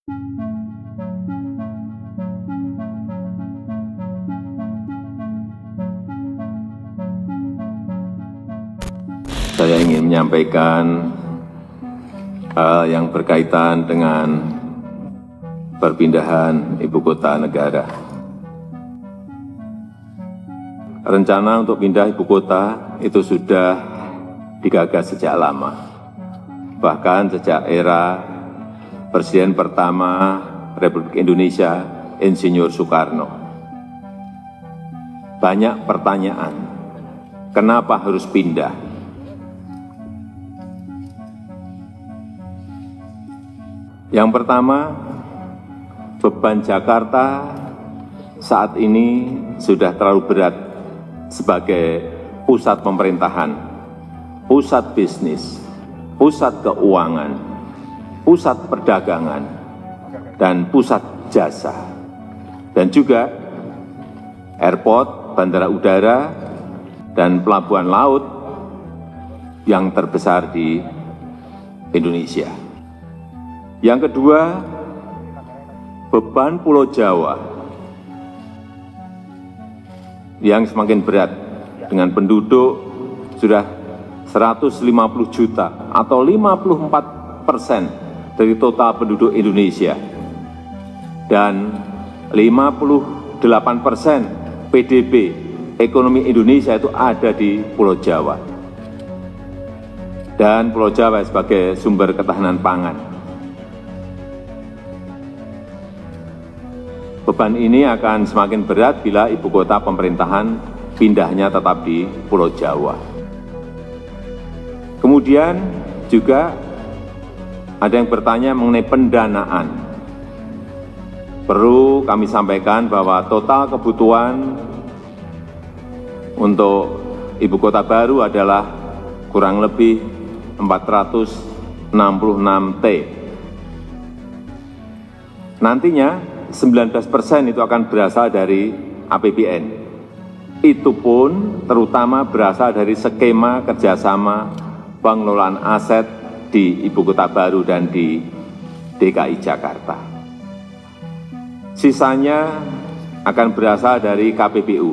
Saya ingin menyampaikan hal yang berkaitan dengan perpindahan ibu kota negara. Rencana untuk pindah ibu kota itu sudah digagas sejak lama, bahkan sejak era Presiden pertama Republik Indonesia, Insinyur Soekarno. Banyak pertanyaan, kenapa harus pindah? Yang pertama, beban Jakarta saat ini sudah terlalu berat sebagai pusat pemerintahan, pusat bisnis, pusat keuangan, pusat perdagangan, dan pusat jasa. Dan juga airport, bandara udara, dan pelabuhan laut yang terbesar di Indonesia. Yang kedua, beban Pulau Jawa yang semakin berat dengan penduduk sudah 150 juta atau 54% dari total penduduk Indonesia dan 58% PDB ekonomi Indonesia itu ada di Pulau Jawa, dan Pulau Jawa sebagai sumber ketahanan pangan. Beban ini akan semakin berat bila ibu kota pemerintahan pindahnya tetap di Pulau Jawa. Kemudian juga ada yang bertanya mengenai pendanaan. Perlu kami sampaikan bahwa total kebutuhan untuk ibu kota baru adalah kurang lebih 466 T. Nantinya 19% itu akan berasal dari APBN. Itu pun terutama berasal dari skema kerjasama pengelolaan aset di ibu kota baru dan di DKI Jakarta. Sisanya akan berasal dari KPBU,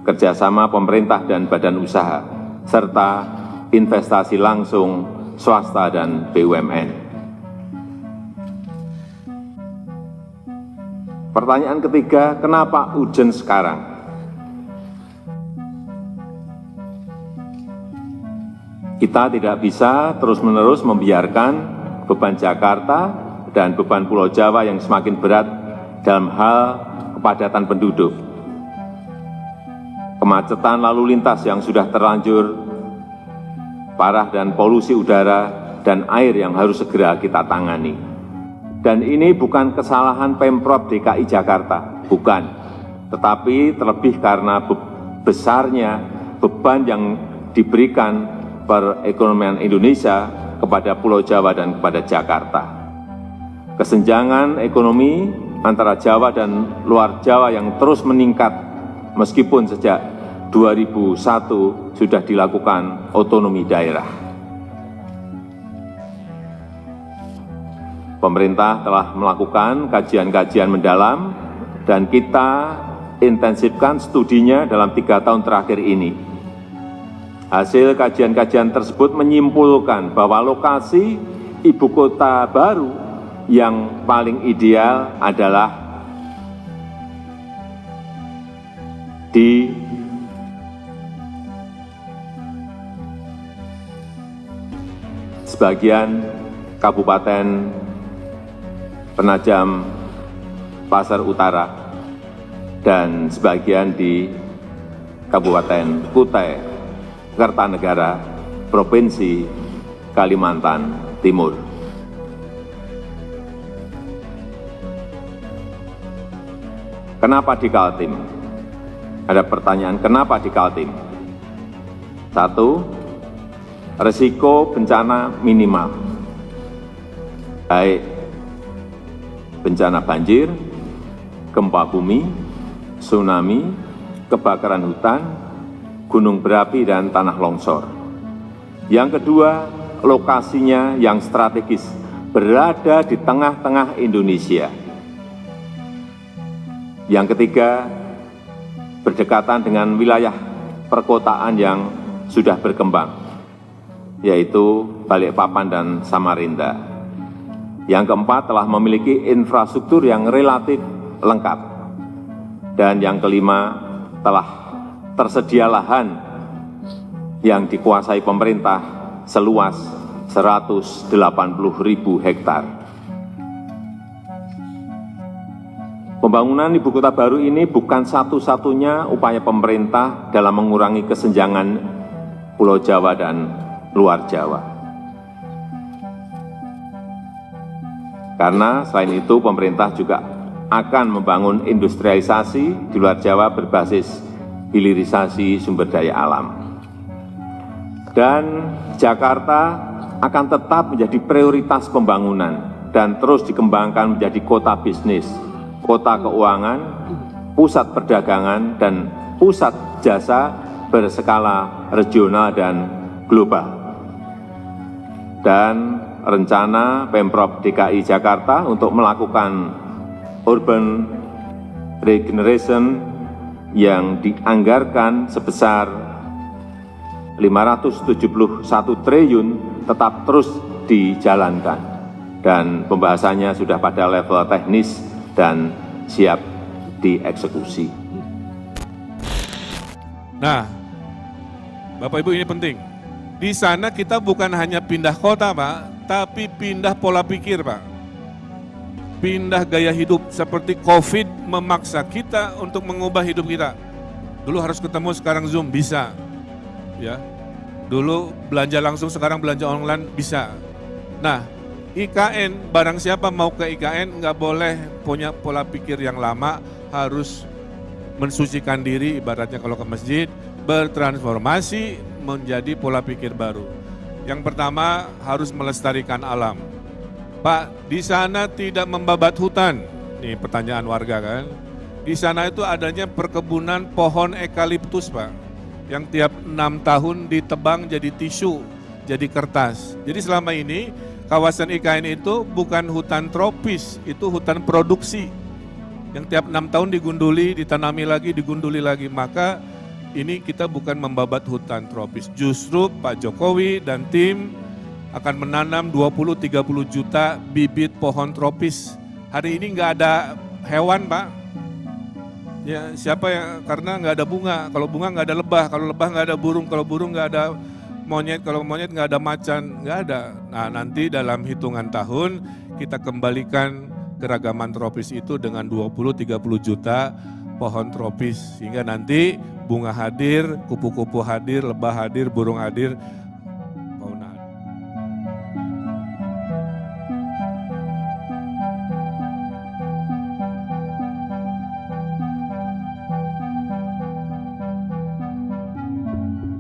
kerjasama pemerintah dan badan usaha, serta investasi langsung swasta dan BUMN. Pertanyaan ketiga, kenapa urgent sekarang? Kita tidak bisa terus-menerus membiarkan beban Jakarta dan beban Pulau Jawa yang semakin berat dalam hal kepadatan penduduk, kemacetan lalu lintas yang sudah terlanjur parah, dan polusi udara dan air yang harus segera kita tangani. Dan ini bukan kesalahan Pemprov DKI Jakarta, bukan. Tetapi terlebih karena besarnya beban yang diberikan perekonomian Indonesia kepada Pulau Jawa dan kepada Jakarta. Kesenjangan ekonomi antara Jawa dan luar Jawa yang terus meningkat meskipun sejak 2001 sudah dilakukan otonomi daerah. Pemerintah telah melakukan kajian-kajian mendalam dan kita intensifkan studinya dalam 3 tahun terakhir ini. Hasil kajian-kajian tersebut menyimpulkan bahwa lokasi ibu kota baru yang paling ideal adalah di sebagian Kabupaten Penajam Pasar Utara dan sebagian di Kabupaten Kutai Kartanegara, Provinsi Kalimantan Timur. Kenapa di Kaltim? Ada pertanyaan, kenapa di Kaltim? 1, risiko bencana minimal, baik bencana banjir, gempa bumi, tsunami, kebakaran hutan, gunung berapi, dan tanah longsor. Yang kedua, lokasinya yang strategis, berada di tengah-tengah Indonesia. Yang ketiga, berdekatan dengan wilayah perkotaan yang sudah berkembang, yaitu Balikpapan dan Samarinda. Yang keempat, telah memiliki infrastruktur yang relatif lengkap. Dan yang kelima, telah tersedia lahan yang dikuasai pemerintah seluas 180.000 hektar. Pembangunan ibu kota baru ini bukan satu-satunya upaya pemerintah dalam mengurangi kesenjangan Pulau Jawa dan luar Jawa. Karena selain itu pemerintah juga akan membangun industrialisasi di luar Jawa berbasis hilirisasi sumber daya alam. Dan Jakarta akan tetap menjadi prioritas pembangunan dan terus dikembangkan menjadi kota bisnis, kota keuangan, pusat perdagangan, dan pusat jasa berskala regional dan global. Dan rencana Pemprov DKI Jakarta untuk melakukan urban regeneration yang dianggarkan sebesar 571 triliun tetap terus dijalankan dan pembahasannya sudah pada level teknis dan siap dieksekusi. Nah, Bapak Ibu, ini penting. Di sana kita bukan hanya pindah kota, Pak, tapi pindah pola pikir, Pak. Pindah gaya hidup, seperti COVID memaksa kita untuk mengubah hidup kita. Dulu harus ketemu, sekarang Zoom, bisa. Ya, dulu belanja langsung, sekarang belanja online, bisa. Nah, IKN, barang siapa mau ke IKN, nggak boleh punya pola pikir yang lama, harus mensucikan diri, ibaratnya kalau ke masjid, bertransformasi menjadi pola pikir baru. Yang pertama, harus melestarikan alam. Pak, di sana tidak membabat hutan. Nih pertanyaan warga kan. Di sana itu adanya perkebunan pohon eukaliptus, Pak. Yang tiap 6 tahun ditebang jadi tisu, jadi kertas. Jadi selama ini kawasan IKN itu bukan hutan tropis, itu hutan produksi. Yang tiap 6 tahun digunduli, ditanami lagi, digunduli lagi. Maka ini kita bukan membabat hutan tropis. Justru Pak Jokowi dan tim akan menanam 20-30 juta bibit pohon tropis. Hari ini nggak ada hewan, Pak. Ya, siapa yang, karena nggak ada bunga. Kalau bunga nggak ada lebah, kalau lebah nggak ada burung, kalau burung nggak ada monyet, kalau monyet nggak ada macan, nggak ada. Nah, nanti dalam hitungan tahun kita kembalikan keragaman tropis itu dengan 20-30 juta pohon tropis. Sehingga nanti bunga hadir, kupu-kupu hadir, lebah hadir, burung hadir,